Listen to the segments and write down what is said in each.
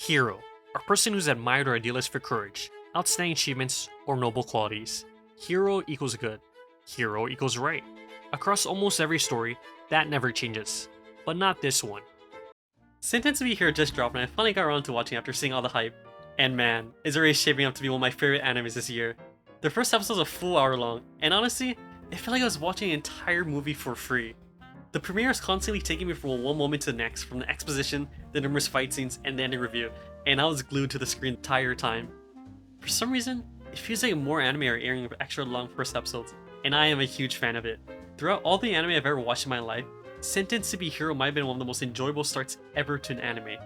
Hero, a person who's admired or idealized for courage, outstanding achievements, or noble qualities. Hero equals good. Hero equals right. Across almost every story, that never changes. But not this one. Sentence to Be Hero just dropped and I finally got around to watching after seeing all the hype. And man, it's already shaping up to be one of my favorite animes this year. The first episode's a full hour long, and honestly, it felt like I was watching an entire movie for free. The premiere is constantly taking me from one moment to the next, from the exposition, the numerous fight scenes, and the ending review, and I was glued to the screen the entire time. For some reason, it feels like more anime are airing with extra long first episodes, and I am a huge fan of it. Throughout all the anime I've ever watched in my life, Sentence to Be Hero might have been one of the most enjoyable starts ever to an anime.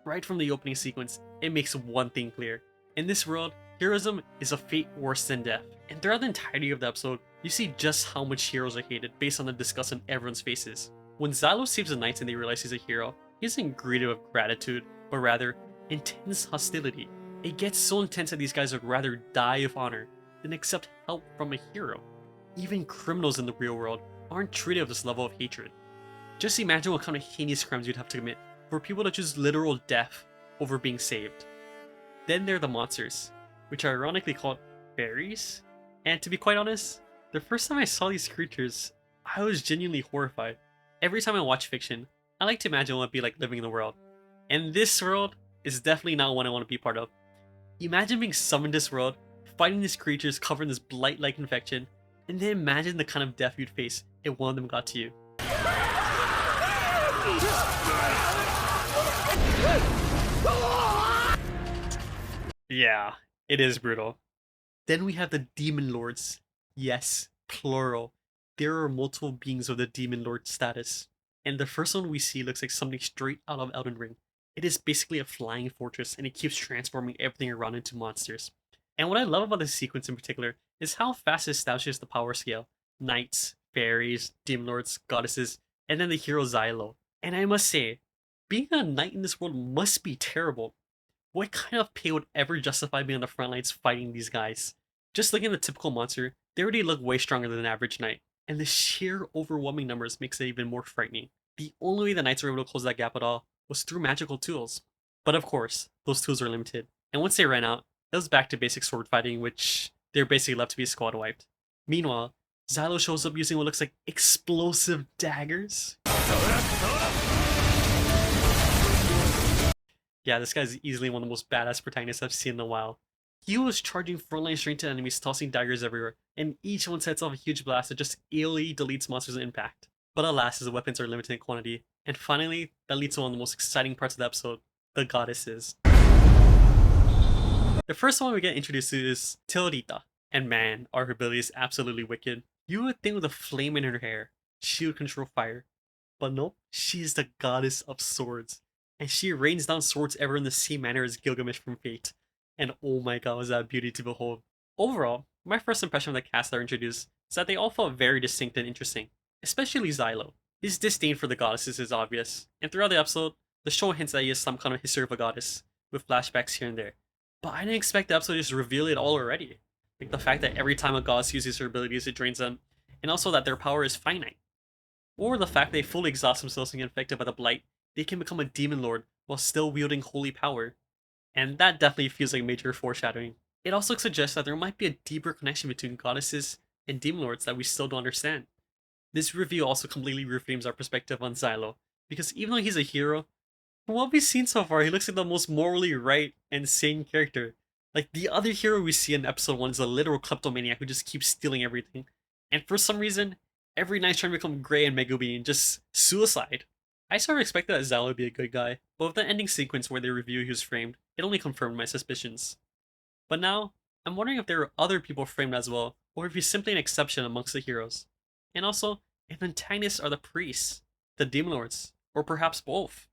Right from the opening sequence, it makes one thing clear. In this world, heroism is a fate worse than death, and throughout the entirety of the episode, you see just how much heroes are hated based on the disgust on everyone's faces. When Xylo saves the knights and they realize he's a hero, he isn't greeted with gratitude, but rather intense hostility. It gets so intense that these guys would rather die of honor than accept help from a hero. Even criminals in the real world aren't treated with this level of hatred. Just imagine what kind of heinous crimes you'd have to commit for people to choose literal death over being saved. Then there are the monsters, which are ironically called fairies. And to be quite honest, the first time I saw these creatures, I was genuinely horrified. Every time I watch fiction, I like to imagine what it'd be like living in the world. And this world is definitely not one I want to be part of. Imagine being summoned to this world, fighting these creatures covered in this blight-like infection, and then imagine the kind of death you'd face if one of them got to you. Yeah, it is brutal. Then we have the Demon Lords. Yes, plural. There are multiple beings with the Demon Lord status. And the first one we see looks like something straight out of Elden Ring. It is basically a flying fortress and it keeps transforming everything around into monsters. And what I love about this sequence in particular is how fast it establishes the power scale. Knights, fairies, demon lords, goddesses, and then the hero Xylo. And I must say, being a knight in this world must be terrible. What kind of pay would ever justify being on the front lines fighting these guys? Just looking at the typical monster, they already look way stronger than an average knight, and the sheer overwhelming numbers makes it even more frightening. The only way the knights were able to close that gap at all was through magical tools. But of course, those tools are limited, and once they ran out, it was back to basic sword fighting, which they're basically left to be squad wiped. Meanwhile, Xylo shows up using what looks like explosive daggers. Yeah, this guy's easily one of the most badass protagonists I've seen in a while. He was charging frontline straight to enemies, tossing daggers everywhere, and each one sets off a huge blast that just eerily deletes monsters' impact. But alas, his weapons are limited in quantity. And finally, that leads to one of the most exciting parts of the episode, the goddesses. The first one we get introduced to is Teodita, and man, her ability is absolutely wicked. You would think with a flame in her hair, she would control fire. But nope, she is the goddess of swords. And she rains down swords ever in the same manner as Gilgamesh from Fate. And oh my god, was that beauty to behold. Overall, my first impression of the cast that are introduced is that they all felt very distinct and interesting. Especially Xylo. His disdain for the goddesses is obvious, and throughout the episode, the show hints that he has some kind of history of a goddess, with flashbacks here and there. But I didn't expect the episode to just reveal it all already. Like the fact that every time a goddess uses her abilities, it drains them, and also that their power is finite. Or the fact they fully exhaust themselves and get infected by the blight, they can become a demon lord while still wielding holy power. And that definitely feels like major foreshadowing. It also suggests that there might be a deeper connection between goddesses and demon lords that we still don't understand. This review also completely reframes our perspective on Xylo, because even though he's a hero, from what we've seen so far, he looks like the most morally right and sane character. Like the other hero we see in episode 1 is a literal kleptomaniac who just keeps stealing everything. And for some reason, every night's trying to become Grey and Megumi and just suicide. I sort of expected that Xylo would be a good guy, but with the ending sequence where they review he was framed, it only confirmed my suspicions. But now, I'm wondering if there are other people framed as well, or if he's simply an exception amongst the heroes. And also, if antagonists are the priests, the demon lords, or perhaps both.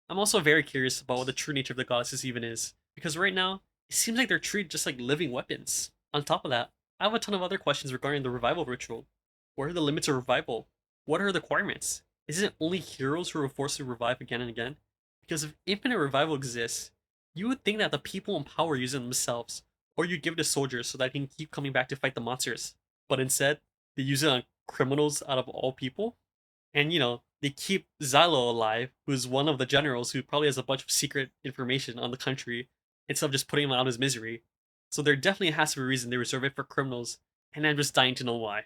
I'm also very curious about what the true nature of the goddesses even is, because right now, it seems like they're treated just like living weapons. On top of that, I have a ton of other questions regarding the revival ritual. What are the limits of revival? What are the requirements? Is it only heroes who are forced to revive again and again? Because if infinite revival exists, you would think that the people in power use it themselves, or you give it to soldiers so that they can keep coming back to fight the monsters. But instead, they use it on criminals out of all people? And They keep Xylo alive, who's one of the generals who probably has a bunch of secret information on the country, instead of just putting him out of his misery. So there definitely has to be a reason they reserve it for criminals, and I'm just dying to know why.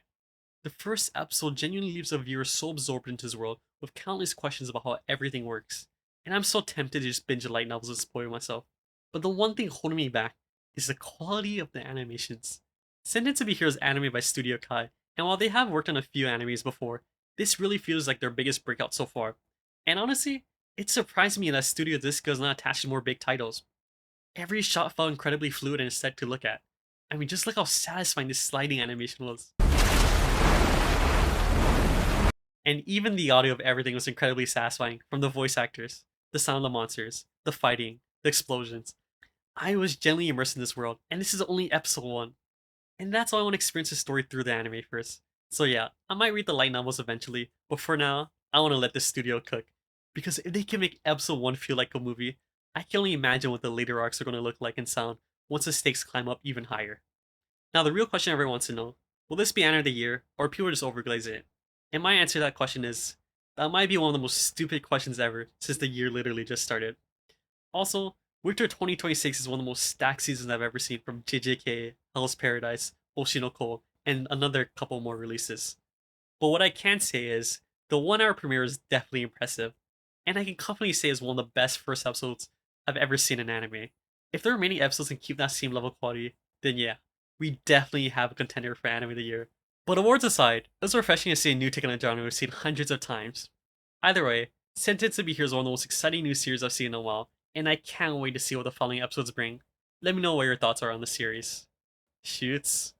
The first episode genuinely leaves a viewer so absorbed into his world with countless questions about how everything works. And I'm so tempted to just binge the light novels and spoil myself. But the one thing holding me back is the quality of the animations. Sentenced to be Heroes animated by Studio Kai, and while they have worked on a few animes before, this really feels like their biggest breakout so far. And honestly, it surprised me that Studio Disco is not attached to more big titles. Every shot felt incredibly fluid and aesthetic to look at. I mean, just look how satisfying this sliding animation was. And even the audio of everything was incredibly satisfying, from the voice actors, the sound of the monsters, the fighting, the explosions. I was genuinely immersed in this world, and this is only episode 1. And that's why I want to experience the story through the anime first. So yeah, I might read the light novels eventually, but for now, I want to let the studio cook. Because if they can make episode 1 feel like a movie, I can only imagine what the later arcs are going to look like and sound once the stakes climb up even higher. Now, the real question everyone wants to know, will this be anime of the year, or people just overglaze it? And my answer to that question is, that might be one of the most stupid questions ever, since the year literally just started. Also, Winter 2026 is one of the most stacked seasons I've ever seen from JJK, Hell's Paradise, Oshinoko, and another couple more releases. But what I can say is, the 1 hour premiere is definitely impressive, and I can confidently say is one of the best first episodes I've ever seen in anime. If there are many episodes and keep that same level of quality, then yeah, we definitely have a contender for anime of the year. But awards aside, it was refreshing to see a new take on a genre we've seen hundreds of times. Either way, Sentenced to Be Here is one of the most exciting new series I've seen in a while, and I can't wait to see what the following episodes bring. Let me know what your thoughts are on the series. Shoots.